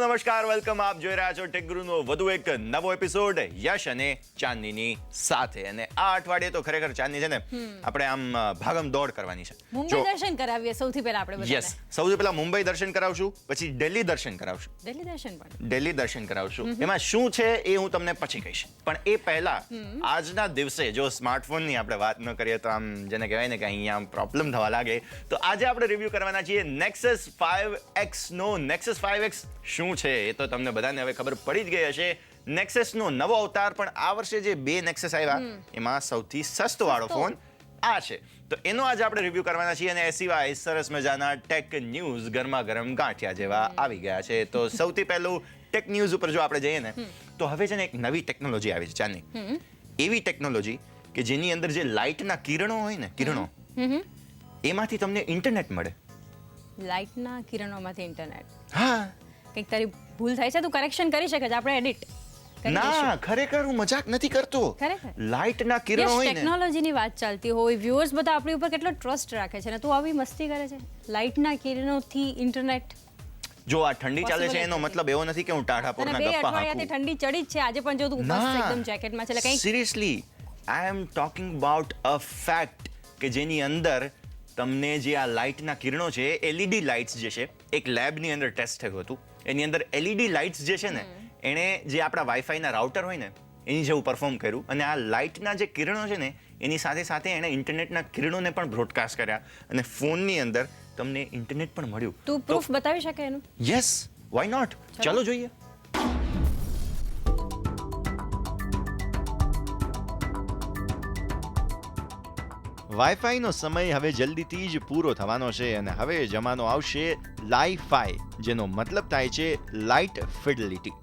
નમસ્કાર, વેલકમ. આપ જોઈ રહ્યા છો ટેક ગુરુનો વધુ એક નવો એપિસોડ યશ અને ચાંદનીની સાથે. અને આ અઠવાડિયે તો ખરેખર ચાંદની છે ને આપણે આમ ભાગમ દોડ કરવાની છે. મુંબઈ દર્શન કરાવીએ સૌથી પહેલા આપણે બધાને. યસ, સૌથી પહેલા મુંબઈ દર્શન કરાવશું, પછી દિલ્હી દર્શન કરાવશું. દિલ્હી દર્શન કરાવશું. એમાં શું છે એ હું તમને પછી કહીશ. પણ એ પહેલા આજના દિવસે જો સ્માર્ટફોનની આપણે વાત ન કરીએ તો આમ જેને કહેવાય ને કે અહીંયા પ્રોબ્લેમ થવા લાગે, તો આજે આપણે રિવ્યુ કરવાના છીએ Nexus 5X નો. Nexus 5X શું છે એ તો તમને બધાને હવે ખબર પડી જ ગઈ હશે. Nexus નો નવો અવતાર, પણ આ વર્ષે જે બે Nexus આવ્યા એમાં સૌથી સસ્તો વાળો ફોન આ છે. તો એનો આજે આપણે રિવ્યુ કરવાના છીએ. અને એ સિવાય સરસ મજાના ટેક ન્યૂઝ ગરમા ગરમ ગાંઠિયા જેવા આવી ગયા છે. તો સૌથી પહેલું ટેક ન્યૂઝ ઉપર જો આપણે જઈએ ને તો હવે છે ને એક નવી ટેકનોલોજી આવી છે ચાંદની. એવી ટેકનોલોજી કે જેની અંદર જે લાઇટના કિરણો હોય ને, કિરણો એમાંથી તમને ઇન્ટરનેટ મળે. લાઇટના કિરણોમાંથી ઇન્ટરનેટ. હા, કંઈક તારી ભૂલ થાય છે, તું કરેક્શન કરી શકે છે, આપણે એડિટ ના ખરેખર હું મજાક નથી કરતો. ખરેખર લાઇટના કિરણો હોય ને, ટેકનોલોજીની વાત ચાલતી હોય, વ્યુઅર્સ બધા આપણી ઉપર કેટલો ટ્રસ્ટ રાખે છે ને તું આવી મસ્તી કરે છે. લાઇટના કિરણોથી ઇન્ટરનેટ. જો આ ઠંડી ચાલે છે એનો મતલબ એવો નથી કે હું ટાઢા પોરના ગપ્પા અઠવાડિયાથી ઠંડી ચડી જ છે. આજે પણ જો તું મસ્ત એકદમ જેકેટમાં છે, એટલે કંઈક seriously I am talking about a fact કે જેની અંદર તમને જે આ લાઇટના કિરણો છે, એલઈડી લાઇટ્સ જે છે, એક લેબની અંદર ટેસ્ટ થયું હતું. એની અંદર એલઈડી લાઇટ્સ જે છે ને એણે જે આપણા વાઈફાઈના રાઉટર હોય ને એની જેવું પરફોર્મ કર્યું. અને આ લાઇટના જે કિરણો છે ને એની સાથે સાથે એણે ઇન્ટરનેટના કિરણોને પણ બ્રોડકાસ્ટ કર્યા અને ફોનની અંદર તમને ઇન્ટરનેટ પણ મળ્યું. તું પ્રૂફ બતાવી શકે એનું? Yes, why not. ચાલો જોઈએ. વાઈફાઈનો સમય હવે જલ્દીથી જ પૂરો થવાનો છે અને હવે જમાનો આવશે લાઈ-ફાઈ, જેનો મતલબ થાય છે લાઇટ ફિડલિટી.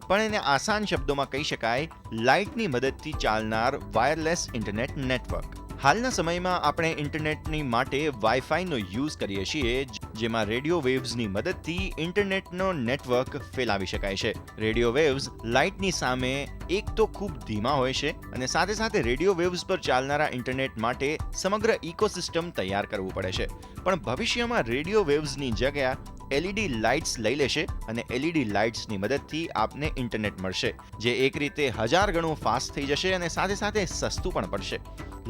પણ એને આસાન શબ્દોમાં કહી શકાય લાઇટની મદદથી ચાલનાર વાયરલેસ ઇન્ટરનેટ નેટવર્ક. હાલના સમયમાં આપણે ઇન્ટરનેટની માટે વાઈફાઈનો યુઝ કરીએ છીએ, જેમાં રેડિયો વેવ્સની મદદથી ઇન્ટરનેટનો નેટવર્ક ફેલાવી શકાય છે. રેડિયો વેવ્સ લાઇટની સામે એક તો ખૂબ ધીમા હોય છે અને સાથે સાથે રેડિયો વેવ્સ પર ચાલનારા ઇન્ટરનેટ માટે સમગ્ર ઇકોસિસ્ટમ તૈયાર કરવું પડે છે. પણ ભવિષ્યમાં રેડિયો વેવ્સની જગ્યા એલઈડી લાઇટ્સ લઈ લેશે અને એલઈડી લાઇટ્સની મદદથી આપને ઇન્ટરનેટ મળશે, જે એક રીતે 1000 ગણું ફાસ્ટ થઈ જશે અને સાથે સાથે સસ્તું પણ પડશે.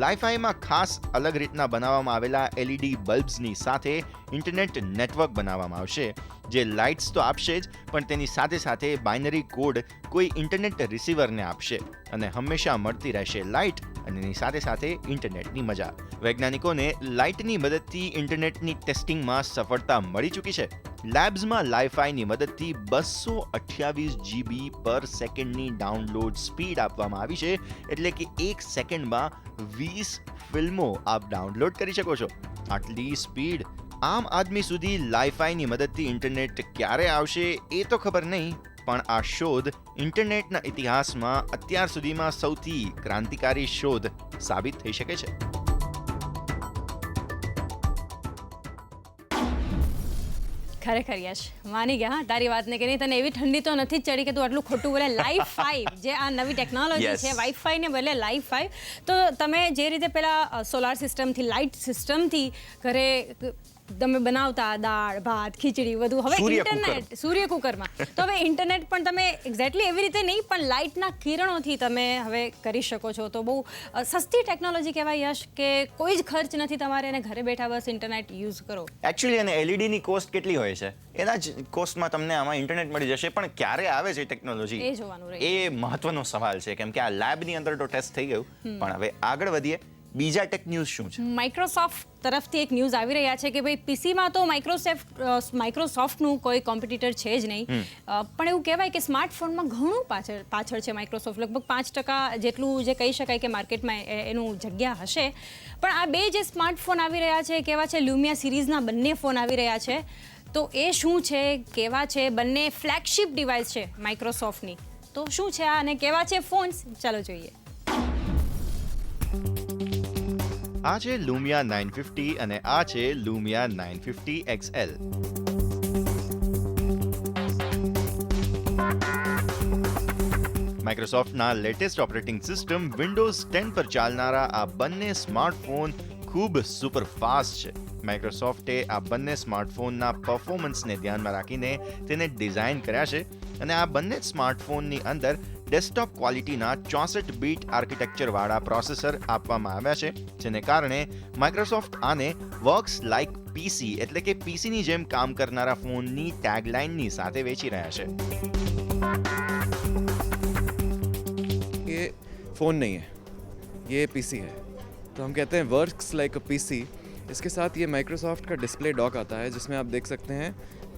લાઈ-ફાઈમાં ખાસ અલગ રીતના બનાવવામાં આવેલા એલઈડી બલ્બ્સની સાથે ઇન્ટરનેટ નેટવર્ક બનાવવામાં આવશે, જે લાઇટ્સ તો આપશે જ, પણ તેની સાથે સાથે બાઇનરી કોડ કોઈ ઇન્ટરનેટ રિસીવરને આપશે અને હંમેશા મળતી રહેશે લાઇટ અને એની સાથે સાથે ઇન્ટરનેટની મજા. વૈજ્ઞાનિકોને લાઇટની મદદથી ઇન્ટરનેટની ટેસ્ટિંગમાં સફળતા મળી ચૂકી છે. લેબ્સમાં લાઈ-ફાઈની મદદથી 228 GB પર સેકન્ડની ડાઉનલોડ સ્પીડ આપવામાં આવી છે, એટલે કે 1 સેકન્ડમાં 20 ફિલ્મો આપ ડાઉનલોડ કરી શકો છો. આટલી સ્પીડ આમ આદમી સુધી લાઈ-ફાઈની મદદથી ઇન્ટરનેટ ક્યારે આવશે એ તો ખબર નહીં, પણ આ શોધ ઇન્ટરનેટના ઇતિહાસમાં અત્યાર સુધીમાં સૌથી ક્રાંતિકારી શોધ સાબિત થઈ શકે છે. ખરેખર યશ, માની ગયા તારી વાતને કે નહીં, તને એવી ઠંડી તો નથી જ ચડી કે તું આટલું ખોટું બોલે. લાઈ-ફાઈ જે આ નવી ટેકનોલોજી છે, વાઈફાઈને બદલે લાઈ-ફાઈ. તો તમે જે રીતે પેલા સોલાર સિસ્ટમથી, લાઇટ સિસ્ટમથી ઘરે તમે બનાવતા દાળ ભાત ખીચડી બધું, હવે ઇન્ટરનેટ સૂર્ય કુકરમાં, તો હવે ઇન્ટરનેટ પણ તમે એક્ઝેક્ટલી એવી રીતે નહીં પણ લાઇટના કિરણોથી તમે હવે કરી શકો છો. તો બહુ સસ્તી ટેકનોલોજી કહેવાય યશ, કે કોઈ જ ખર્ચ નથી તમારે અને ઘરે બેઠા બસ ઇન્ટરનેટ યુઝ કરો. એકચ્યુઅલી અને એલઈડીની કોસ્ટ કેટલી હોય છે, એના જ કોસ્ટમાં તમને આમાં ઇન્ટરનેટ મળી જશે. પણ ક્યારે આવે છે ટેકનોલોજી એ જોવાનું રહે, એ મહત્વનો સવાલ છે. કેમ કે આ લેબની અંદર તો ટેસ્ટ થઈ ગયું, પણ હવે આગળ વધીએ. બીજા ટેક ન્યૂઝ શું છે? માઇક્રોસોફ્ટ તરફથી એક ન્યૂઝ આવી રહ્યા છે કે ભાઈ પીસીમાં તો માઇક્રોસોફ્ટનું કોઈ કોમ્પિટિટર છે જ નહીં, પણ એવું કહેવાય કે સ્માર્ટફોનમાં ઘણું પાછળ છે માઇક્રોસોફ્ટ. લગભગ 5% જેટલું જે કહી શકાય કે માર્કેટમાં એનું જગ્યા હશે. પણ આ બે જે સ્માર્ટફોન આવી રહ્યા છે, કેવા છે? લ્યુમિયા સિરીઝના બંને ફોન આવી રહ્યા છે. તો એ શું છે, કેવા છે? બંને ફ્લેગશિપ ડિવાઇસ છે માઇક્રોસોફ્ટની. તો શું છે આ અને કેવા છે ફોન્સ? ચાલો જોઈએ. આ છે લુમિયા 950 અને આ છે લુમિયા 950 XL. માઇક્રોસોફ્ટના લેટેસ્ટ ઓપરેટિંગ સિસ્ટમ વિન્ડોઝ 10 પર ચાલનારા આ બંને સ્માર્ટફોન ખૂબ સુપર ફાસ્ટ છે. માઇક્રોસોફ્ટે આ બંને સ્માર્ટફોનના પરફોર્મન્સને ધ્યાનમાં રાખીને તેને ડિઝાઇન કર્યા છે અને આ બંને સ્માર્ટફોનની અંદર ડેસ્કટોપ ક્વોલિટીના 64 બીટ આર્કિટેક્ચરવાળા પ્રોસેસર આપવામાં આવ્યા છે, જેને કારણે માઇક્રોસોફ્ટ આને વર્ક્સ લાઇક પીસી એટલે કે પીસીની જેમ કામ કરનારા ફોનની ટેગલાઇનની સાથે વેચી રહ્યા છે. ये फ़ोन नहीं है, ये पीसी है. तो हम कहते हैं वर्क्स लाइक अ पीसी. इसके साथ ये माइक्रोसॉफ्ट का डिस्प्ले डॉक आता है जिसमें आप देख सकते हैं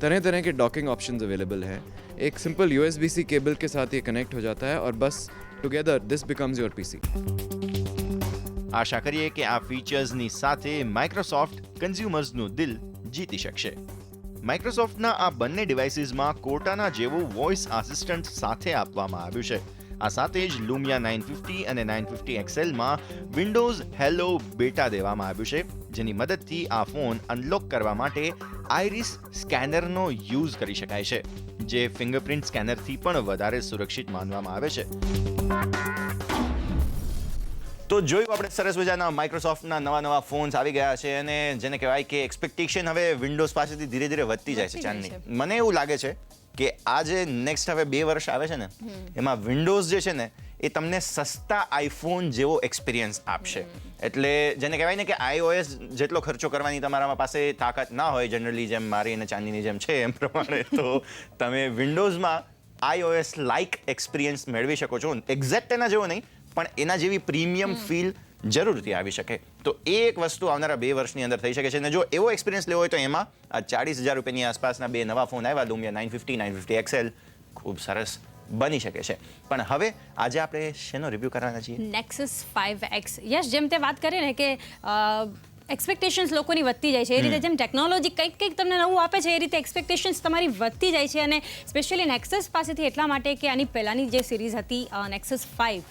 तरह तरह के डॉकिंग ऑप्शंस अवेलेबल हैं. एक सिंपल USB-C केबल के साथ ये कनेक्ट हो जाता है और बस together this becomes your PC. આશા કરીએ કે આ ફીચર્સની સાથે માઇક્રોસોફ્ટ કન્ઝ્યુમર્સનું દિલ જીતી શકશે. માઇક્રોસોફ્ટના આ બંને ડિવાઇસીસમાં કોર્ટાના જેવું વોઇસ આસિસ્ટન્ટ સાથે આપવામાં આવ્યું છે. આ સાથે જ લુમિયા 950 અને 950 XLમાં વિન્ડોઝ હેલો બેટા દેવામાં આવ્યું છે, જેની મદદથી આ ફોન અનલોક કરવા માટે આઈરિસ સ્કેનરનો યુઝ કરી શકાય છે, જે ફિંગરપ્રિન્ટ સ્કેનરથી પણ વધારે સુરક્ષિત માનવામાં આવે છે. તો જોયું આપણે સરસ મજાના માઇક્રોસોફ્ટના નવા ફોન્સ આવી ગયા છે અને જેને કહેવાય કે એક્સપેક્ટેશન હવે વિન્ડોઝ પાસેથી ધીરે ધીરે વધતી જાય છે ચાંદની. મને એવું લાગે છે કે આ જે નેક્સ્ટ હવે 2 વર્ષ આવે છે ને એમાં વિન્ડોઝ જે છે ને એ તમને સસ્તા આઈફોન જેવો એક્સપિરિયન્સ આપશે. એટલે જેને કહેવાય ને કે iOS જેટલો ખર્ચો કરવાની તમારા પાસે તાકાત ના હોય જનરલી, જેમ મારી અને ચાંદીની જેમ છે એમ પ્રમાણે, તો તમે વિન્ડોઝમાં iOS લાઇક એક્સપિરિયન્સ મેળવી શકો છો. એક્ઝેક્ટ એના જેવો નહીં, પણ એના જેવી પ્રીમિયમ ફીલ જરૂરથી આવી શકે. તો એ એક વસ્તુ આવનારા 2 વર્ષની અંદર થઈ શકે છે. અને જો એવો એક્સપિરિયન્સ લેવો હોય તો એમાં આ 40,000 રૂપિયાની આસપાસના 2 નવા ફોન આવ્યા, લુમિયા 950, 950 XL, ખૂબ સરસ બની શકે છે. પણ હવે આજે આપણે શેનો રિવ્યૂ કરવાના છીએ? Nexus 5X. યસ, જેમ તે વાત કરી ને કે એક્સપેક્ટેશન્સ લોકોની વધતી જાય છે, એ રીતે જેમ ટેકનોલોજી કંઈક તમને નવું આપે છે, એ રીતે એક્સપેક્ટેશન્સ તમારી વધતી જાય છે. અને સ્પેશિયલી નેક્સસ પાસેથી એટલા માટે કે આની પહેલાંની જે સિરીઝ હતી નેક્સસ 5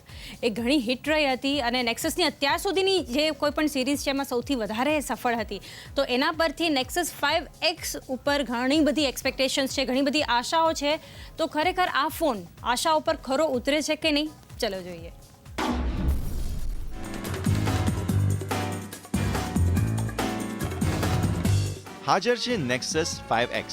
એ ઘણી હિટ રહી હતી અને નેક્સસની અત્યાર સુધીની જે કોઈ પણ સિરીઝ છે એમાં સૌથી વધારે સફળ હતી. તો એના પરથી નેક્સસ 5X ઉપર ઘણી બધી એક્સપેક્ટેશન્સ છે, ઘણી બધી આશાઓ છે. તો ખરેખર આ ફોન આશા ઉપર ખરો ઉતરે છે કે નહીં, ચલો જોઈએ. હાજર છે નેક્સસ 5X.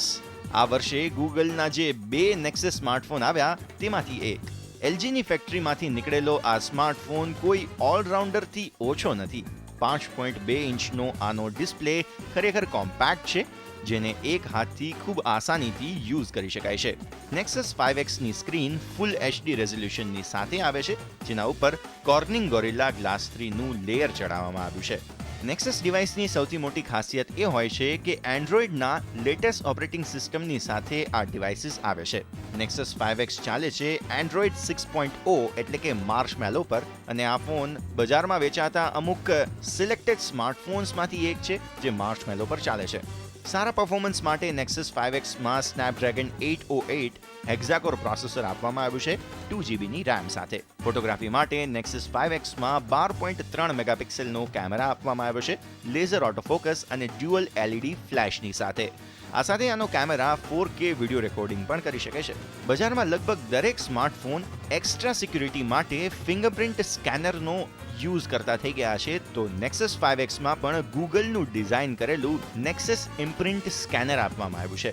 આ વર્ષે ગૂગલના જે 2 નેક્સસ સ્માર્ટફોન આવ્યા તેમાંથી એક. LGની ફેક્ટરીમાંથી નીકળેલો આ સ્માર્ટફોન કોઈ ઓલરાઉન્ડરથી ઓછો નથી. 5.2 ઇંચનો આનો ડિસ્પ્લે ખરેખર કોમ્પેક્ટ છે, જેને એક હાથથી ખૂબ આસાનીથી યુઝ કરી શકાય છે. નેક્સસ 5Xની સ્ક્રીન ફૂલ HD રેઝોલ્યુશનની સાથે આવે છે, જેના ઉપર કોર્નિંગ ગોરિલ્લા ગ્લાસ 3નું લેયર ચડાવવામાં આવ્યું છે. નેક્સસ ડિવાઇસની સૌથી મોટી ખાસિયત એ હોય છે કે એન્ડ્રોઇડના લેટેસ્ટ ઓપરેટિંગ સિસ્ટમની સાથે આ ડિવાઇસીસ આવે છે. નેક્સસ 5X ચાલે છે એન્ડ્રોઇડ 6.0 એટલે કે માર્શમેલો પર, અને આ ફોન બજારમાં વેચાતા અમુક સિલેક્ટેડ સ્માર્ટફોન્સમાંથી એક છે જે માર્શમેલો પર ચાલે છે. સારા પરફોર્મન્સ માટે નેક્સસ 5Xમાં સ્નેપડ્રેગન 808 હેક્ઝાકોર પ્રોસેસર આપવામાં આવ્યું છે 2GBની RAM સાથે. ફોટોગ્રાફી માટે નેક્સસ 5Xમાં 12.3 મેગાપિક્સેલનો કેમેરા આપવામાં આવ્યો છે, લેઝર ઓટોફોકસ અને ડ્યુઅલ LED ફ્લેશની સાથે. આ સાથે આનો કેમેરા 4K વિડીયો રેકોર્ડિંગ પણ કરી શકે છે. બજારમાં લગભગ દરેક સ્માર્ટફોન એક્સ્ટ્રા સિક્યુરિટી માટે ફિંગરપ્રિન્ટ સ્કેનરનો યુઝ કરતા થઈ ગયા છે, તો નેક્સસ 5Xમાં પણ ગૂગલનું ડિઝાઇન કરેલું નેક્સસ ઇમ્પ્રિન્ટ સ્કેનર આપવામાં આવ્યું છે.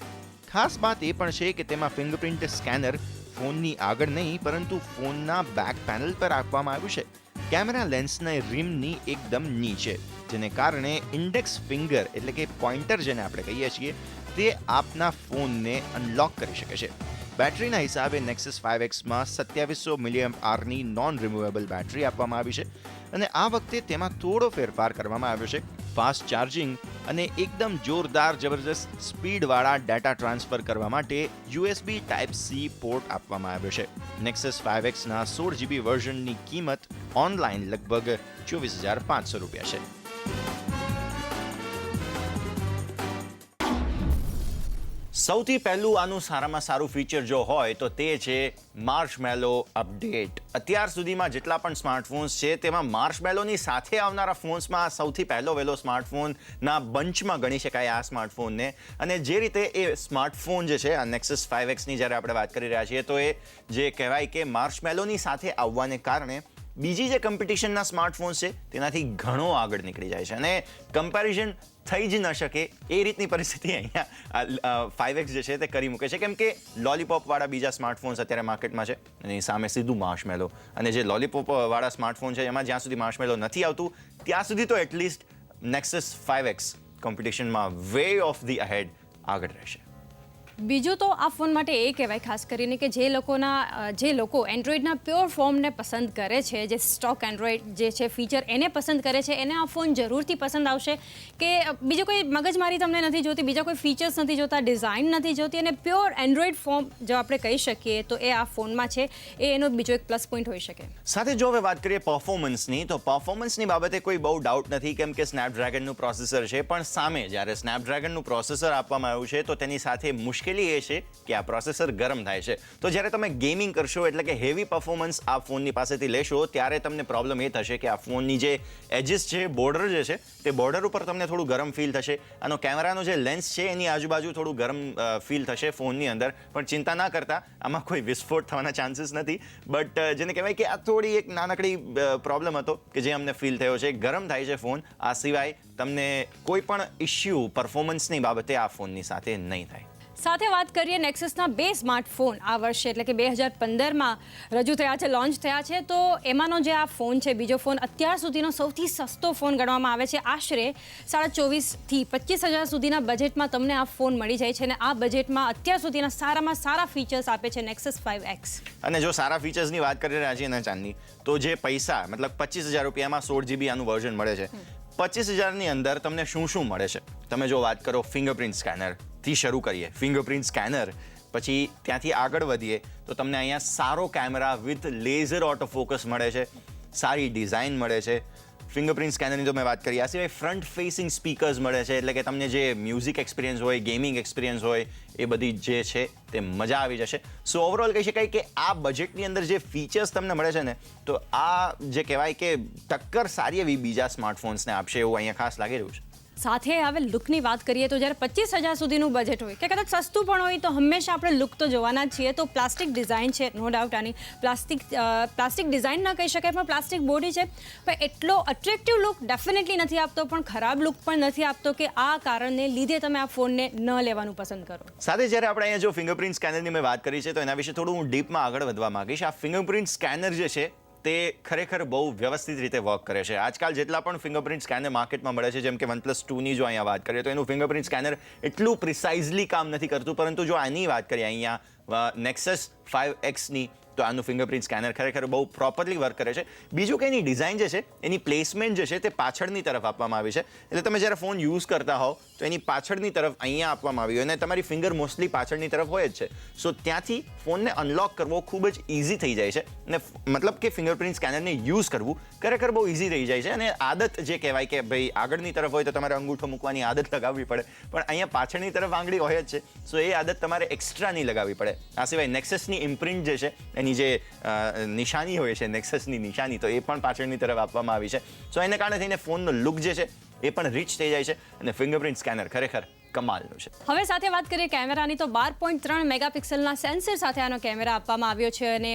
ખાસ વાત એ પણ છે કે તેમાં ફિંગરપ્રિન્ટ સ્કેનર ફોનની આગળ નહીં પરંતુ ફોનના બેક પેનલ પર આપવામાં આવ્યું છે, કેમેરા લેન્સના રિમની એકદમ નીચે, જેને કારણે ઇન્ડેક્સ ફિંગર એટલે કે પોઇન્ટર જેને આપણે કહીએ છીએ તે આપના ફોનને અનલોક કરી શકે છે. બેટરીના હિસાબે નેક્સસ 5Xમાં 2700 mAhની નોન રિમૂવેબલ બેટરી આપવામાં આવી છે અને આ વખતે તેમાં થોડો ફેરફાર કરવામાં આવ્યો છે. ફાસ્ટ ચાર્જિંગ અને એકદમ જોરદાર જબરજસ્ત સ્પીડવાળા ડેટા ટ્રાન્સફર કરવા માટે USB Type-C પોર્ટ આપવામાં આવ્યો છે. નેક્સસ 5Xના 16GB વર્ઝનની કિંમત ઓનલાઈન લગભગ 24,500 રૂપિયા છે. સૌથી પહેલું આનું સારામાં સારું ફીચર જો હોય તો તે છે માર્શમેલો અપડેટ. અત્યાર સુધીમાં જેટલા પણ સ્માર્ટફોન્સ છે તેમાં માર્શમેલોની સાથે આવનારા ફોન્સમાં સૌથી વહેલો સ્માર્ટફોનના બંચમાં ગણી શકાય આ સ્માર્ટફોનને. અને જે રીતે એ સ્માર્ટફોન જે છે આ નેક્સસ 5Xની જ્યારે આપણે વાત કરી રહ્યા છીએ તો એ જે કહેવાય કે માર્શમેલોની સાથે આવવાને કારણે બીજી જે કોમ્પિટિશનના સ્માર્ટફોન્સ છે તેનાથી ઘણો આગળ નીકળી જાય છે અને કમ્પેરિઝન થઈ જ ન શકે એ રીતની પરિસ્થિતિ અહીંયા 5X જે છે તે કરી મૂકે છે, કેમ કે લોલીપોપવાળા બીજા સ્માર્ટફોન્સ અત્યારે માર્કેટમાં છે અને એની સામે સીધું માર્શમેલો, અને જે લોલીપોપવાળા સ્માર્ટફોન છે એમાં જ્યાં સુધી માર્શમેલો નથી આવતું ત્યાં સુધી તો એટલીસ્ટ નેક્સસ 5X કોમ્પિટિશનમાં વે ઓફ ધી અહેડ આગળ રહેશે. બીજું તો આ ફોન માટે એ કહેવાય ખાસ કરીને કે જે લોકો એન્ડ્રોઈડના પ્યોર ફોર્મને પસંદ કરે છે, જે સ્ટોક એન્ડ્રોઈડ જે છે ફીચર એને પસંદ કરે છે, એને આ ફોન જરૂરથી પસંદ આવશે કે બીજો કોઈ મગજમારી તમને નથી જોતી, બીજા કોઈ ફીચર્સ નથી જોતા, ડિઝાઇન નથી જોતી, અને પ્યોર એન્ડ્રોઈડ ફોર્મ જો આપણે કહી શકીએ તો એ આ ફોનમાં છે, એ એનો બીજો એક પ્લસ પોઈન્ટ હોઈ શકે. સાથે જો હવે વાત કરીએ પરફોર્મન્સની, તો પરફોર્મન્સની બાબતે કોઈ બહુ ડાઉટ નથી, કેમ કે સ્નેપડ્રેગનનું પ્રોસેસર છે, પણ સામે જ્યારે સ્નેપડ્રેગનનું પ્રોસેસર આપવામાં આવ્યું છે તો તેની સાથે મુશ્કેલી એ છે કે આ પ્રોસેસર ગરમ થાય છે. તો જ્યારે તમે ગેમિંગ કરશો એટલે કે હેવી પરફોર્મન્સ આ ફોનની પાસેથી લેશો ત્યારે તમને પ્રોબ્લેમ એ થશે કે આ ફોનની જે એજીસ છે, બોર્ડર જે છે તે બોર્ડર ઉપર તમને થોડું ગરમ ફીલ થશે. આનો કેમેરાનો જે લેન્સ છે એની આજુબાજુ થોડું ગરમ ફીલ થશે ફોનની અંદર, પણ ચિંતા ના કરતા, આમાં કોઈ વિસ્ફોટ થવાના ચાન્સીસ નથી. બટ જેને કહેવાય કે આ થોડી એક નાનકડી પ્રોબ્લેમ હતો કે જે અમને ફીલ થયો છે. ગરમ થાય છે ફોન, આ સિવાય તમને કોઈ પણ ઇશ્યુ પરફોર્મન્સની બાબતે આ ફોનની સાથે નહીં થાય. સાથે વાત કરીએ નેક્સસના 2 સ્માર્ટફોન આ વર્ષે એટલે કે 2015માં રજૂ થયા છે, લોન્ચ થયા છે. તો એમાંનો જે આ ફોન છે, બીજો ફોન, અત્યાર સુધીનો સૌથી સસ્તો ફોન ગણવામાં આવે છે. આશરે 24,500 થી 25,000 સુધીના બજેટમાં તમને આ ફોન મળી જાય છે અને આ બજેટમાં અત્યાર સુધીના સારામાં સારા ફીચર્સ આપે છે નેક્સસ 5X. અને જો સારા ફીચર્સની વાત કરી રહ્યા છીએ ને ચાંદની, તો જે પૈસા મતલબ 25,000 રૂપિયામાં 16GB આનું વર્ઝન મળે છે. 25,000ની અંદર તમને શું શું મળે છે? તમે જો વાત કરો ફિંગરપ્રિન્ટ સ્કેનરથી શરૂ કરીએ, ફિંગરપ્રિન્ટ સ્કેનર, પછી ત્યાંથી આગળ વધીએ તો તમને અહીંયા સારો camera with laser auto focus મળે છે, સારી ડિઝાઇન મળે છે. ફિંગરપ્રિન્ટ સ્કેનરની તો મેં વાત કરી, આ સિવાય ફ્રન્ટ ફેસિંગ સ્પીકર્સ મળે છે, એટલે કે તમને જે મ્યુઝિક એક્સપિરિયન્સ હોય, ગેમિંગ એક્સપિરિયન્સ હોય, એ બધી જે છે તે મજા આવી જશે. સો ઓવરઓલ કહી શકાય કે આ બજેટની અંદર જે ફીચર્સ તમને મળે છે ને, તો આ જે કહેવાય કે ટક્કર સારી એવી બીજા સ્માર્ટફોન્સને આપશે એવું અહીંયા ખાસ લાગી રહ્યું છે. સાથે હવે લુકની વાત કરીએ તો જ્યારે 25,000 સુધીનું બજેટ હોય કે કદાચ સસ્તું પણ હોય તો હંમેશા આપણે લુક તો જોવાના જ છીએ. તો પ્લાસ્ટિક ડિઝાઇન છે, નો ડાઉટ. આની પ્લાસ્ટિક ડિઝાઇન ન કહી શકાય પણ પ્લાસ્ટિક બોડી છે, પણ એટલો અટ્રેક્ટિવ લુક ડેફિનેટલી નથી આપતો, પણ ખરાબ લુક પણ નથી આપતો કે આ કારણને લીધે તમે આ ફોનને ન લેવાનું પસંદ કરો. સાથે જ્યારે આપણે અહીંયા જો ફિંગરપ્રિન્ટ સ્કેનરની મેં વાત કરી છે તો એના વિશે થોડું હું ડીપમાં આગળ વધવા માંગીશ. આ ફિંગરપ્રિન્ટ સ્કેનર જે છે તે ખરેખર બહુ વ્યવસ્થિત રીતે વર્ક કરે છે. આજકાલ જેટલા પણ ફિંગરપ્રિન્ટ સ્કેનર માર્કેટમાં મળે છે, જેમ કે OnePlus 2ની જો અહીંયા વાત કરીએ તો એનું ફિંગરપ્રિન્ટ સ્કેનર એટલું પ્રિસાઇઝલી કામ નથી કરતું, પરંતુ જો આની વાત કરીએ અહીંયા નેક્સસ 5Xની, તો આનું ફિંગરપ્રિન્ટ સ્કેનર ખરેખર બહુ પ્રોપરલી વર્ક કરે છે. બીજું કે એની ડિઝાઇન જે છે, એની પ્લેસમેન્ટ જે છે તે પાછળની તરફ આપવામાં આવી છે, એટલે તમે જ્યારે ફોન યુઝ કરતા હોવ તો એની પાછળની તરફ અહીંયા આપવામાં આવી હોય અને તમારી ફિંગર મોસ્ટલી પાછળની તરફ હોય જ છે. સો ત્યાંથી ફોનને અનલોક કરવો ખૂબ જ ઇઝી થઈ જાય છે અને મતલબ કે ફિંગરપ્રિન્ટ સ્કેનરને યુઝ કરવું ખરેખર બહુ ઇઝી થઈ જાય છે. અને આદત જે કહેવાય કે ભાઈ આગળની તરફ હોય તો તમારે અંગૂઠો મૂકવાની આદત લગાવવી પડે, પણ અહીંયા પાછળની તરફ આંગળી હોય જ છે, સો એ આદત તમારે એક્સ્ટ્રા નહીં લગાવવી પડે. આ સિવાય નેક્સસની ઇમ્પ્રિન્ટ જે છે, એની જે નિશાની હોય છે, નેક્સસની નિશાની, તો એ પણ પાછળની તરફ આપવામાં આવી છે. સો એને કારણે થઈને ફોનનો લુક જે છે એ પણ રીચ થઈ જાય છે અને ફિંગરપ્રિન્ટ સ્કેનર ખરેખર કમાલનું છે. હવે સાથે વાત કરીએ કેમેરાની તો 12.3 મેગાપિક્સલના સેન્સર સાથે આનો કેમેરા આપવામાં આવ્યો છે અને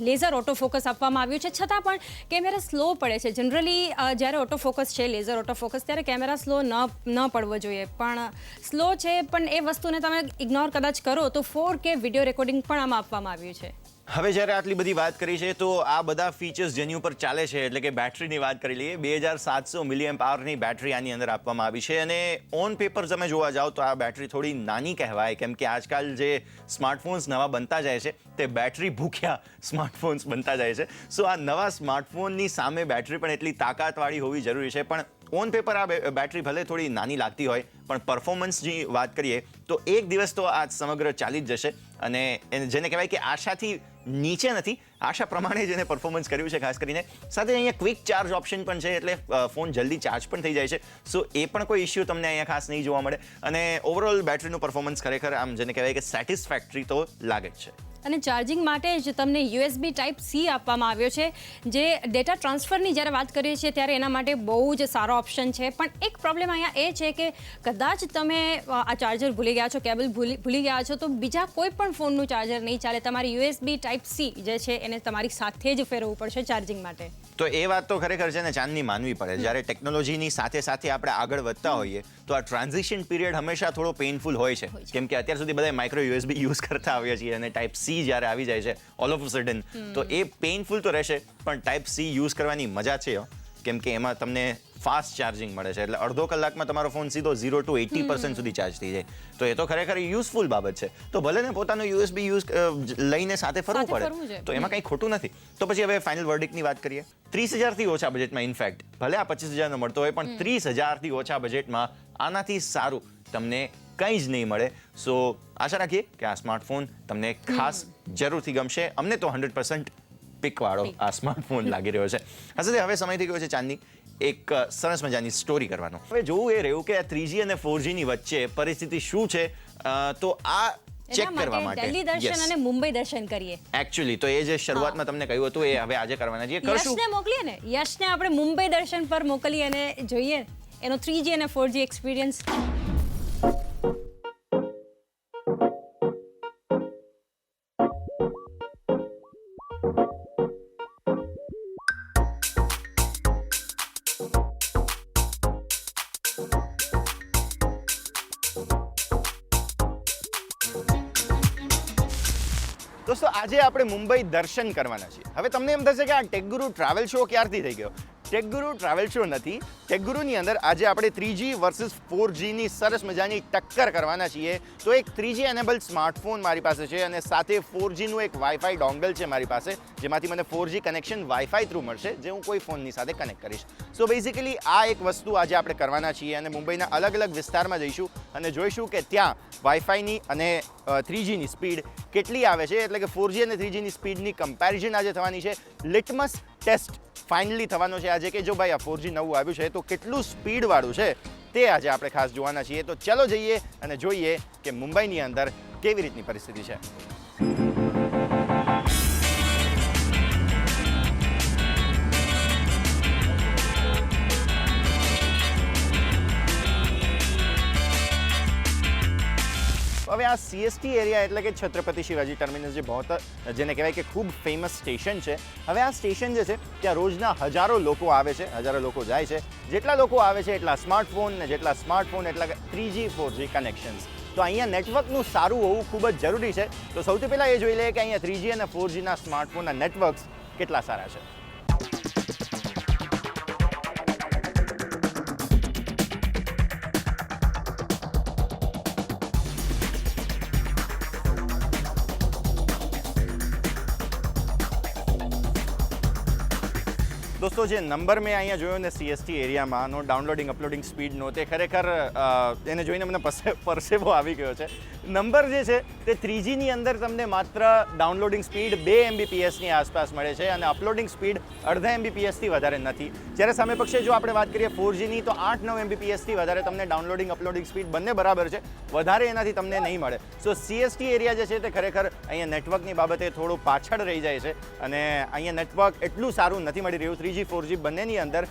લેઝર ઓટો ફોકસ આપવામાં આવ્યું છે. છતાં પણ કેમેરા સ્લો પડે છે. જનરલી જ્યારે ઓટો ફોકસ છે, લેઝર ઓટો ફોકસ, ત્યારે કેમેરા સ્લો ન પડવો જોઈએ, પણ સ્લો છે. પણ એ વસ્તુને તમે ઇગ્નોર કદાચ કરો તો 4K વિડીયો રેકોર્ડિંગ પણ આમાં આપવામાં આવ્યું છે. હવે જ્યારે આટલી બધી વાત કરી છે તો આ બધા ફીચર્સ જેની ઉપર ચાલે છે, એટલે કે બેટરીની વાત કરી લઈએ. 2700 મિલિએમ્પ આવરની બેટરી આની અંદર આપવામાં આવી છે અને ઓન પેપર તમે જોવા જાઓ તો આ બેટરી થોડી નાની કહેવાય, કેમ કે આજકાલ જે સ્માર્ટફોન્સ નવા બનતા જાય છે તે બેટરી ભૂખ્યા સ્માર્ટફોન્સ બનતા જાય છે. સો આ નવા સ્માર્ટફોનની સામે બેટરી પણ એટલી તાકાતવાળી હોવી જરૂરી છે. પણ ઓન પેપર આ બેટરી ભલે થોડી નાની લાગતી હોય, પણ પરફોર્મન્સની વાત કરીએ તો એક દિવસ તો આ સમગ્ર ચાલી જ જશે. અને જેને કહેવાય કે આશાથી નીચે નથી, આશા પ્રમાણે જેને પરફોર્મન્સ કર્યું છે ખાસ કરીને. સાથે અહીંયા ક્વિક ચાર્જ ઓપ્શન પણ છે, એટલે ફોન જલ્દી ચાર્જ પણ થઈ જાય છે. સો એ પણ કોઈ ઇશ્યુ તમને અહીંયા ખાસ નહીં જોવા મળે અને ઓવરઓલ બેટરીનું પરફોર્મન્સ ખરેખર આમ જેને કહેવાય કે સેટિસ્ફેક્ટરી તો લાગે જ છે. અને ચાર્જિંગ માટે જ તમને USB ટાઈપ C આપવામાં આવ્યો છે, જે ડેટા ટ્રાન્સફરની જ્યારે વાત કરીએ છીએ ત્યારે એના માટે બહુ જ સારો ઓપ્શન છે. પણ એક પ્રોબ્લેમ અહીંયા એ છે કે કદાચ તમે આ ચાર્જર ભૂલી ગયા છો, કેબલ ભૂલી ગયા છો, તો બીજા કોઈ પણ ફોનનું ચાર્જર નહીં ચાલે. તમારી USB ટાઈપ C જે છે એને તમારી સાથે જ ફેરવવું પડશે ચાર્જિંગ માટે. તો એ વાત તો ખરેખર છે ને ચાંદની માનવી પડે. જ્યારે ટેકનોલોજીની સાથે સાથે આપણે આગળ વધતા હોઈએ તો આ ટ્રાન્ઝિશન પીરિયડ હંમેશા થોડો પેઇનફુલ હોય છે, કેમ કે અત્યાર સુધી બધા માઇક્રો USB યુઝ કરતા આવ્યા છીએ અને ટાઈપ C જ્યારે આવી જાય છે ઓલ ઓફ સડન, તો એ પેઇનફુલ તો રહેશે, પણ ટાઈપ C યુઝ કરવાની મજા છે, કેમ કે એમાં તમને ફાસ્ટ ચાર્જિંગ મળે છે. એટલે અડધો કલાકમાં તમારો ફોન સીધો 0 to 80% સુધી ચાર્જ થઈ જાય. તો એ તો ખરેખર યુઝફુલ બાબત છે. તો ભલે ને પોતાનું USB લઈને સાથે ફરવું પડે, તો એમાં કંઈ ખોટું નથી. તો પછી હવે ફાઇનલ વર્ડિક્ટની વાત કરીએ. 30,000થી ઓછા બજેટમાં, ઇનફેક્ટ ભલે આ 25,000નો મળતો હોય, પણ 30,000થી ઓછા બજેટમાં આનાથી સારું તમને કંઈ જ નહીં મળે. સો આશા રાખીએ કે આ સ્માર્ટફોન તમને ખાસ જરૂરથી ગમશે. અમને તો 100% પિકવાળો આ સ્માર્ટફોન લાગી રહ્યો છે. હવે સમય થઈ ગયો છે ચાંદની એક સરસ મજાની સ્ટોરી કરવાનો. હવે જોવું એ રહ્યું કે આ 3G અને 4Gની વચ્ચે પરિસ્થિતિ શું છે. તો આ ચેક કરવા માટે દિલ્હી દર્શન અને મુંબઈ દર્શન કરીએ. એકચ્યુઅલી તો એ જે શરૂઆતમાં તમને કહ્યું હતું એ હવે આજે કરવાના છીએ. યશને મોકલીએ ને, યશને આપણે મુંબઈ દર્શન પર મોકલીએ અને જોઈએ એનો 3G અને 4G એક્સપિરિયન્સ. દોસ્તો આજે આપણે મુંબઈ દર્શન કરવાના છીએ. હવે તમને એમ થશે કે આ ટેકગુરુ ટ્રાવેલ શો ક્યારથી થઈ ગયો. ટેકગુરુ ટ્રાવેલ શો નથી. ટેકગુરુની અંદર આજે આપણે 3G વર્સિસ 4Gની સરસ મજાની ટક્કર કરવાના છીએ. તો એક 3G એનેબલ સ્માર્ટફોન મારી પાસે છે અને સાથે 4Gનું એક વાઈફાઈ ડોંગલ છે મારી પાસે, જેમાંથી મને 4G કનેક્શન વાઈફાઈ થ્રુ મળશે, જે હું કોઈ ફોનની સાથે કનેક્ટ કરીશ. સો બેઝિકલી આ એક વસ્તુ આજે આપણે કરવાના છીએ અને મુંબઈના અલગ અલગ વિસ્તારમાં જઈશું અને જોઈશું કે ત્યાં વાઈફાઈની અને 3Gની સ્પીડ કેટલી આવે છે. એટલે કે 4G અને 3Gની સ્પીડની કમ્પેરિઝન આજે થવાની છે. લિટમસ ટેસ્ટ ફાઇનલી થવાનો છે આજે કે જો ભાઈ આ 4G નવું આવ્યું છે તો કેટલું સ્પીડવાળું છે તે આજે આપણે ખાસ જોવાના છીએ. તો ચલો જઈએ અને જોઈએ કે મુંબઈની અંદર કેવી રીતની પરિસ્થિતિ છે. હવે આ CST એરિયા એટલે કે છત્રપતિ શિવાજી ટર્મિનસ, જેને કહેવાય કે ખૂબ ફેમસ સ્ટેશન છે. હવે આ સ્ટેશન જે છે ત્યાં રોજના હજારો લોકો આવે છે, હજારો લોકો જાય છે. જેટલા લોકો આવે છે એટલા સ્માર્ટફોન, ને જેટલા સ્માર્ટફોન એટલા 3G 4G કનેક્શન્સ. તો અહીંયા નેટવર્કનું સારું હોવું ખૂબ જ જરૂરી છે. તો સૌથી પહેલાં એ જોઈ લઈએ કે અહીંયા 3G અને 4Gના સ્માર્ટફોનના નેટવર્ક્સ કેટલા સારા છે. દોસ્તો જે નંબર મેં અહીંયા જોયો ને CST એરિયામાંનો ડાઉનલોડિંગ અપલોડિંગ સ્પીડનો, તે ખરેખર એને જોઈને મને પરસેવો આવી ગયો છે. નંબર જે છે તે 3Gની અંદર તમને માત્ર ડાઉનલોડિંગ સ્પીડ 2 Mbpsની આસપાસ મળે છે અને અપલોડિંગ સ્પીડ અડધા Mbpsથી વધારે નથી. જ્યારે સામે પક્ષે જો આપણે વાત કરીએ 4Gની તો 8-9 Mbpsથી વધારે તમને ડાઉનલોડિંગ અપલોડિંગ સ્પીડ બંને બરાબર છે, વધારે એનાથી તમને નહીં મળે. સો CST એરિયા જે છે તે ખરેખર અહીંયા નેટવર્કની બાબતે થોડું પાછળ રહી જાય છે અને અહીંયા નેટવર્ક એટલું સારું નથી મળી રહ્યું 3G 4G બંનેની અંદર.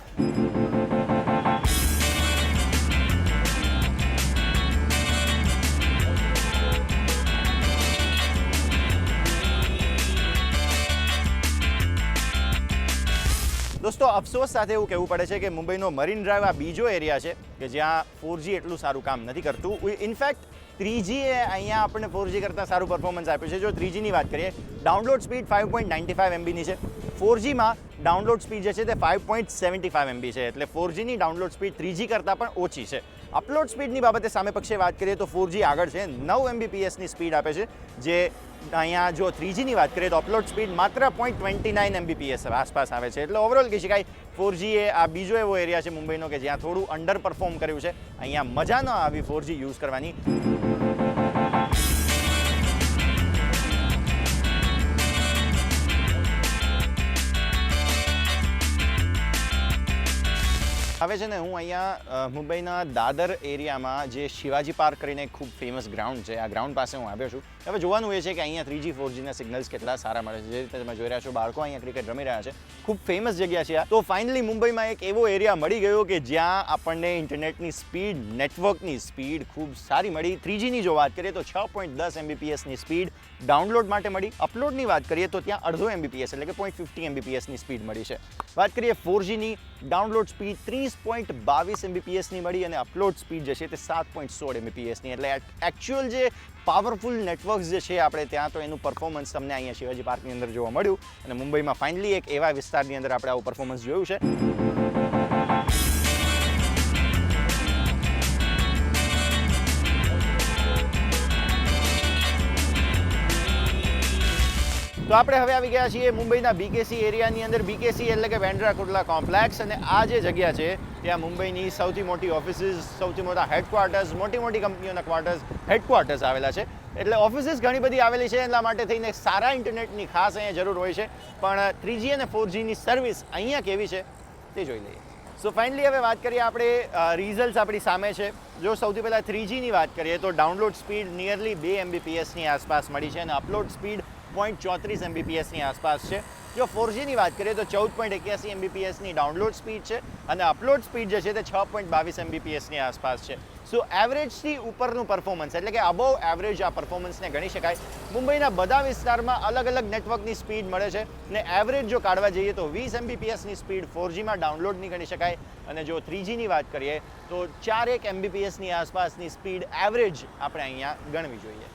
દોસ્તો અફસોસ સાથે એવું કહેવું પડે છે કે મુંબઈનો મરીન ડ્રાઈવ આ બીજો એરિયા છે કે જ્યાં 4G એટલું સારું કામ નથી કરતું. ઇનફેક્ટ 3G એ અહીંયા આપણને 4G કરતાં સારું પરફોર્મન્સ આપ્યું છે. જો 3Gની વાત કરીએ, ડાઉનલોડ સ્પીડ 5.95 MBની છે. 4Gમાં ડાઉનલોડ સ્પીડ જે છે તે 5.75 MB છે. એટલે 4Gની ડાઉનલોડ સ્પીડ 3G કરતાં પણ ઓછી છે. અપલોડ સ્પીડની બાબતે સામે પક્ષે વાત કરીએ તો 4G આગળ છે, 9 Mbpsની સ્પીડ આપે છે. જે અહીંયા જો 3Gની વાત કરીએ તો અપલોડ સ્પીડ માત્ર 0.29 Mbps આસપાસ આવે છે. એટલે ઓવરઓલ કહી શકાય 4G એ આ બીજો એવો એરિયા છે મુંબઈનો કે જ્યાં થોડું અંડર પરફોર્મ કર્યું છે. અહીંયા મજા ન આવી 4G યુઝ કરવાની. હવે છે ને હું અહીંયા મુંબઈના દાદર એરિયામાં જે શિવાજી પાર્ક કરીને ખૂબ ફેમસ ગ્રાઉન્ડ છે, આ ગ્રાઉન્ડ પાસે હું આવ્યો છું હવે જોવાનું એ છે કે અહીંયા 3G 4Gના સિગ્નલ્સ કેટલા સારા મળે છે. જે રીતે તમે જોઈ રહ્યા છો બાળકો અહીંયા ક્રિકેટ રમી રહ્યા છે, ખૂબ ફેમસ જગ્યા છે આ. તો ફાઇનલી મુંબઈમાં એક એવો એરિયા મળી ગયો કે જ્યાં આપણને ઇન્ટરનેટની સ્પીડ, નેટવર્કની સ્પીડ ખૂબ સારી મળી. 3Gની જો વાત કરીએ તો 6.10 Mbpsની સ્પીડ ડાઉનલોડ માટે મળી. અપલોડની વાત કરીએ તો ત્યાં અડધો Mbps એટલે કે 0.50 Mbpsની સ્પીડ મળી છે. વાત કરીએ 4Gની, ડાઉનલોડ સ્પીડ 30.22 Mbpsની મળી અને અપલોડ સ્પીડ જે છે તે 7.16 Mbpsની. એટલે એકચ્યુઅલ જે પાવરફુલ નેટવર્ક્સ જે છે આપણે ત્યાં, તો એનું પરફોર્મન્સ તમને અહીંયા શિવાજી પાર્કની અંદર જોવા મળ્યું. અને મુંબઈમાં ફાઇનલી એક એવા વિસ્તારની અંદર આપણે આવું પરફોર્મન્સ જોયું છે. તો આપણે હવે આવી ગયા છીએ મુંબઈના બીકેસી એરિયાની અંદર. બીકેસી એટલે કે બેન્ડ્રા કુર્લા કોમ્પ્લેક્સ. અને આ જે જગ્યા છે ત્યાં મુંબઈની સૌથી મોટી ઓફિસીસ, સૌથી મોટા હેડક્વાર્ટર્સ, મોટી મોટી કંપનીઓના હેડક્વાર્ટર્સ આવેલા છે. એટલે ઓફિસીસ ઘણી બધી આવેલી છે. એટલા માટે થઈને સારા ઇન્ટરનેટની ખાસ અહીંયા જરૂર હોય છે. પણ 3G અને 4Gની સર્વિસ અહીંયા કેવી છે તે જોઈ લઈએ. સો ફાઇનલી હવે વાત કરીએ આપણે, રિઝલ્ટ્સ આપણી સામે છે. જો સૌથી પહેલાં 3Gની વાત કરીએ તો ડાઉનલોડ સ્પીડ નિયરલી 2 Mbpsની આસપાસ મળી છે અને અપલોડ સ્પીડ 0.34 Mbpsની આસપાસ છે. જો 4Gની વાત કરીએ તો 14.81 Mbpsની ડાઉનલોડ સ્પીડ છે અને અપલોડ સ્પીડ જે છે તે 6.22 Mbpsની આસપાસ છે. સો એવરેજથી ઉપરનું પરફોર્મન્સ એટલે કે અબોવ એવરેજ આ પરફોર્મન્સને ગણી શકાય. મુંબઈના બધા વિસ્તારમાં અલગ અલગ નેટવર્કની સ્પીડ મળે છે ને એવરેજ જો કાઢવા જઈએ તો 20 Mbpsની સ્પીડ 4Gમાં ડાઉનલોડની ગણી શકાય. અને જો 3Gની વાત કરીએ તો 4.1 Mbpsની આસપાસની સ્પીડ એવરેજ આપણે અહીંયા ગણવી જોઈએ.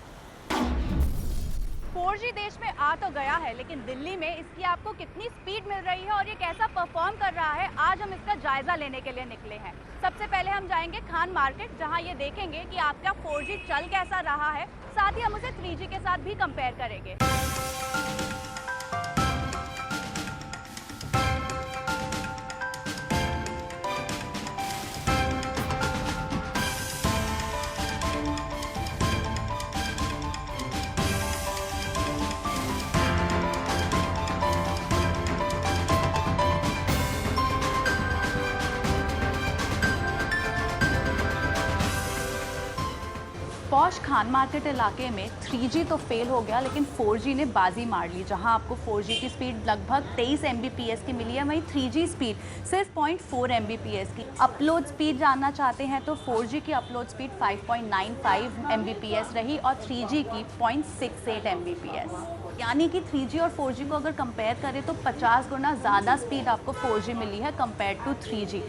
4G देश में आ तो गया है, लेकिन दिल्ली में इसकी आपको कितनी स्पीड मिल रही है और ये कैसा परफॉर्म कर रहा है, आज हम इसका जायजा लेने के लिए निकले हैं. सबसे पहले हम जाएंगे खान मार्केट, जहां ये देखेंगे कि आपका 4G चल कैसा रहा है. साथ ही हम उसे 3G के साथ भी कंपेयर करेंगे. पॉश खान मार्केट इलाके में 3G तो फेल हो गया, लेकिन 4G ने बाजी मार ली. जहां आपको 4G की स्पीड लगभग 23 Mbps की मिली है, वहीं 3G स्पीड सिर्फ 0.4 Mbps की. अपलोड स्पीड जानना चाहते हैं तो 4G की अपलोड स्पीड 5.95 Mbps रही और 3G की 0.68 Mbps. यानी कि 3G और 4G को अगर कंपेयर करें तो 50 गुना ज़्यादा स्पीड आपको 4G मिली है कंपेयर टू 3G.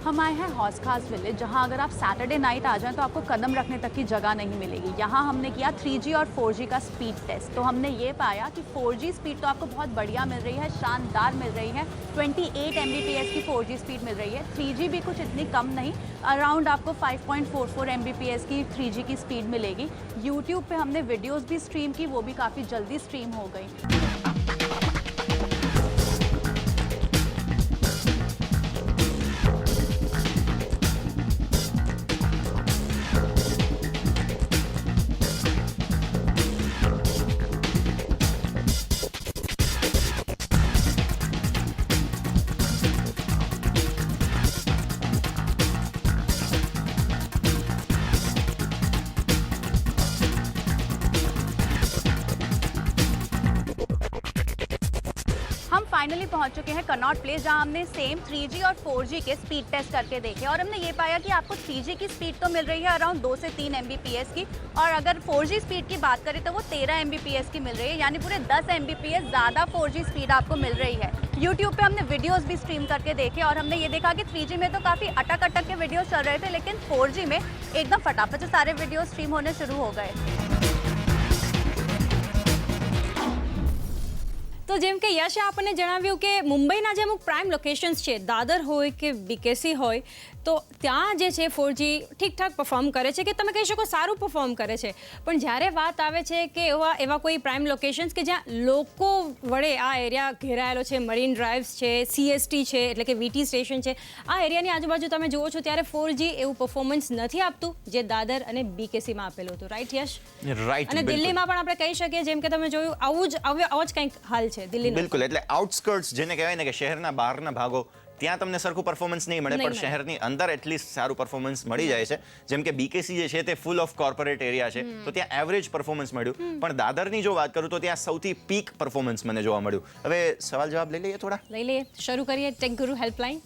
हम आए हैं हौस खास विलेज, जहां अगर आप सैटरडे नाइट आ जाएं तो आपको कदम रखने तक की जगह नहीं मिलेगी. यहां हमने किया 3G और 4G का स्पीड टेस्ट. तो हमने ये पाया कि 4G स्पीड तो आपको बहुत बढ़िया मिल रही है, शानदार मिल रही है. 28 Mbps की 4G स्पीड मिल रही है. 3G भी कुछ इतनी कम नहीं, अराउंड आपको 5.44 Mbps की 3G की स्पीड मिलेगी. यूट्यूब पे हमने वीडियोज़ भी स्ट्रीम की, वो भी काफ़ी जल्दी स्ट्रीम हो गई. फाइनली पहुंच चुके हैं कनॉट प्लेस, जहां हमने सेम 3G और 4G के स्पीड टेस्ट करके देखे और हमने ये पाया कि आपको 3G की स्पीड तो मिल रही है अराउंड 2 से 3 Mbps की, और अगर 4G स्पीड की बात करें तो वो 13 Mbps की मिल रही है. यानी पूरे 10 Mbps ज़्यादा 4G स्पीड आपको मिल रही है. यूट्यूब पे हमने वीडियोस भी स्ट्रीम करके देखे और हमने ये देखा कि 3G में तो काफ़ी अटक के वीडियोस चल रहे थे, लेकिन 4G में एकदम फटाफट से सारे वीडियोस स्ट्रीम होने शुरू हो गए. તો જેમ કે યશે આપણને જણાવ્યું કે મુંબઈના જે અમુક પ્રાઇમ લોકેશન્સ છે, દાદર હોય કે બીકેસી હોય, તો ત્યાં જે છે 4G ઠીકઠાક પરફોર્મ કરે છે, કે તમે કહી શકો સારું પરફોર્મ કરે છે. પણ જ્યારે વાત આવે છે કે એવા કોઈ પ્રાઇમ લોકેશન્સ કે જ્યાં લોકો વડે આ એરિયા ઘેરાયેલો છે, મરીન ડ્રાઇવ્સ છે, CST છે એટલે કે VT સ્ટેશન છે, આ એરિયાની આજુબાજુ તમે જુઓ છો ત્યારે 4G એવું પરફોર્મન્સ નથી આપતું જે દાદર અને BKCમાં આપેલું હતું. રાઈટ યશ? રાઈટ. અને દિલ્હીમાં પણ આપણે કહી શકીએ, જેમ કે તમે જોયું, આવો જ કંઈક હાલ છે દિલ્હીનો. બિલકુલ. એટલે આઉટસ્કર્ટ્સ જેને કહેવાય ને કે શહેરના બહારના ભાગો, ત્યાં તમને સરખું પરફોર્મન્સ નહીં મળે, પણ શહેરની અંદર એટલીસ્ટ સારું પરફોર્મન્સ મળી જાય છે. જેમ કે BKC જે છે તે ફૂલ ઓફ કોર્પોરેટ એરિયા છે, તો ત્યાં એવરેજ પરફોર્મન્સ મળ્યું. પણ દાદરની જો વાત કરું તો ત્યાં સૌથી પીક પરફોર્મન્સ મને જોવા મળ્યું. હવે સવાલ જવાબ લઈ લઈએ થોડા. લઈ લઈએ, શરૂ કરીએ ટેક ગુરુ હેલ્પલાઇન.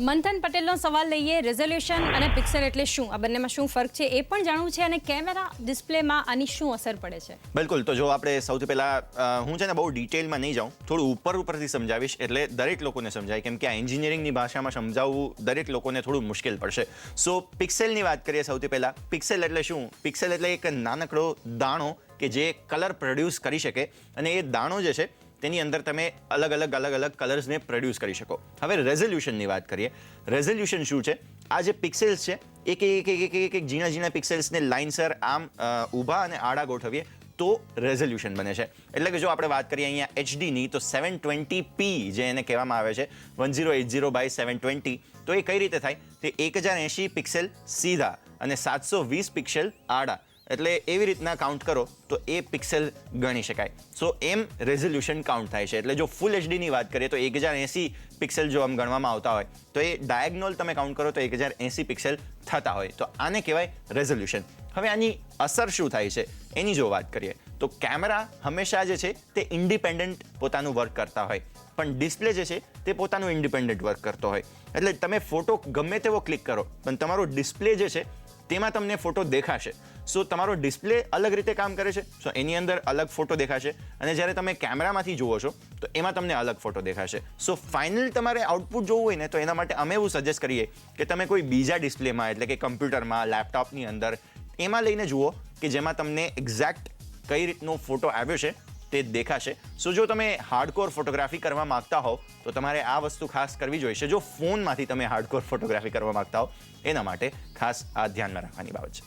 મંથન પટેલનો સવાલ લઈએ. રેઝોલ્યુશન અને પિક્સેલ એટલે શું? આ બંનેમાં શું ફરક છે એ પણ જાણવું છે, અને કેમેરા ડિસ્પ્લેમાં આની શું અસર પડે છે? બિલકુલ. તો જો આપણે સૌથી પહેલા હું છે ને બહુ ડિટેલમાં નહીં જાઉં, થોડું ઉપરથી સમજાવીશ એટલે દરેક લોકોને સમજાય, કેમ કે આ એન્જિનિયરિંગની ભાષામાં સમજાવવું દરેક લોકોને થોડું મુશ્કેલ પડશે. સો પિક્સેલની વાત કરીએ સૌથી પહેલા. પિક્સેલ એટલે શું? પિક્સેલ એટલે એક નાનકડો દાણો કે જે કલર પ્રોડ્યુસ કરી શકે, અને એ દાણો જે છે તેની અંદર તમે અલગ અલગ કલર્સને પ્રોડ્યુસ કરી શકો. હવે રેઝોલ્યુશનની વાત કરીએ. રેઝોલ્યુશન શું છે? આ જે પિક્સેલ્સ છે, એક ઝીણા પિક્સેલ્સને લાઇનસર આમ ઊભા અને આડા ગોઠવીએ તો રેઝોલ્યુશન બને છે. એટલે કે જો આપણે વાત કરીએ અહીંયા HDની, તો 720p જે એને કહેવામાં આવે છે, 1080x720, તો એ કઈ રીતે થાય? તે 1080 પિક્સેલ સીધા અને 720 પિક્સેલ આડા, એટલે એવી રીતના કાઉન્ટ કરો તો એ પિક્સેલ ગણી શકાય. સો એમ રેઝોલ્યુશન કાઉન્ટ થાય છે. એટલે જો ફૂલ HDની વાત કરીએ તો 1080 પિક્સેલ જો આમ ગણવામાં આવતા હોય, તો એ ડાયગનોલ તમે કાઉન્ટ કરો તો 1080 પિક્સેલ થતા હોય, તો આને કહેવાય રેઝોલ્યુશન. હવે આની અસર શું થાય છે એની જો વાત કરીએ તો કેમેરા હંમેશા જે છે તે ઇન્ડિપેન્ડન્ટ પોતાનું વર્ક કરતા હોય, પણ ડિસ્પ્લે જે છે તે પોતાનું ઇન્ડિપેન્ડન્ટ વર્ક કરતો હોય. એટલે તમે ફોટો ગમે તેવો ક્લિક કરો, પણ તમારો ડિસ્પ્લે જે છે તેમાં તમને ફોટો દેખાશે. સો તમારો ડિસ્પ્લે અલગ રીતે કામ કરે છે, સો એની અંદર અલગ ફોટો દેખાશે, અને જ્યારે તમે કેમેરામાંથી જુઓ છો તો એમાં તમને અલગ ફોટો દેખાશે. સો ફાઇનલ તમારે આઉટપુટ જોવું હોય ને, તો એના માટે અમે એવું સજેસ્ટ કરીએ કે તમે કોઈ બીજા ડિસ્પ્લેમાં, એટલે કે કમ્પ્યુટરમાં, લેપટોપની અંદર એમાં લઈને જુઓ કે જેમાં તમને એક્ઝેક્ટ કઈ રીતનો ફોટો આવ્યો છે તે દેખાશે. સો જો તમે હાર્ડકોર ફોટોગ્રાફી કરવા માંગતા હો તો તમારે આ વસ્તુ ખાસ કરવી જોઈશે. જો ફોનમાંથી તમે હાર્ડકોર ફોટોગ્રાફી કરવા માંગતા હો એના માટે ખાસ આ ધ્યાનમાં રાખવાની બાબત છે.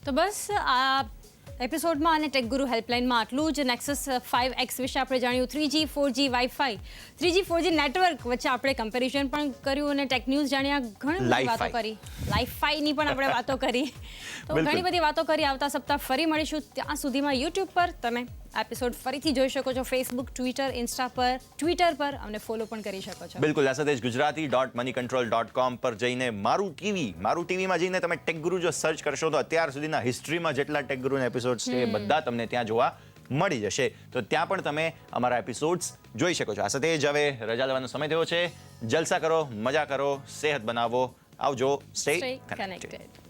તો બસ આ એપિસોડમાં અને ટેક ગુરુ હેલ્પલાઇનમાં આટલું જ. નેક્સસ 5X વિશે આપણે જાણ્યું, 3G 4G wifi, 3G 4G network વચ્ચે આપણે કમ્પેરિઝન પણ કર્યું, અને ટેક ન્યૂઝ જાણ્યા, ઘણી બધી વાતો કરી. લાઈફાઈની પણ આપણે વાતો કરી, તો ઘણી બધી વાતો કરી. આવતા સપ્તાહ ફરી મળીશું. ત્યાં સુધીમાં યુટ્યુબ પર તમે એપિસોડ ફરીથી જોઈ શકો છો, ફેસબુક, ટ્વિટર પર અમને ફોલો પણ કરી શકો છો. બિલકુલ. આ સાથે જ gujarati.moneycontrol.com પર જઈને મારું ટીવીમાં જઈને તમે ટેક ગુરુ જો સર્ચ કરશો તો અત્યાર સુધીના હિસ્ટ્રીમાં જેટલા ટેક ગુરુના એપિસોડ્સ છે એ બધા તમને ત્યાં જોવા મળી જશે. તો ત્યાં પણ તમે અમારા એપિસોડ્સ જોઈ શકો છો. આ સાથે જ હવે રજા લેવાનો સમય થયો છે. જલસા કરો, મજા કરો, સેહત બનાવો. આવજો. Stay connected.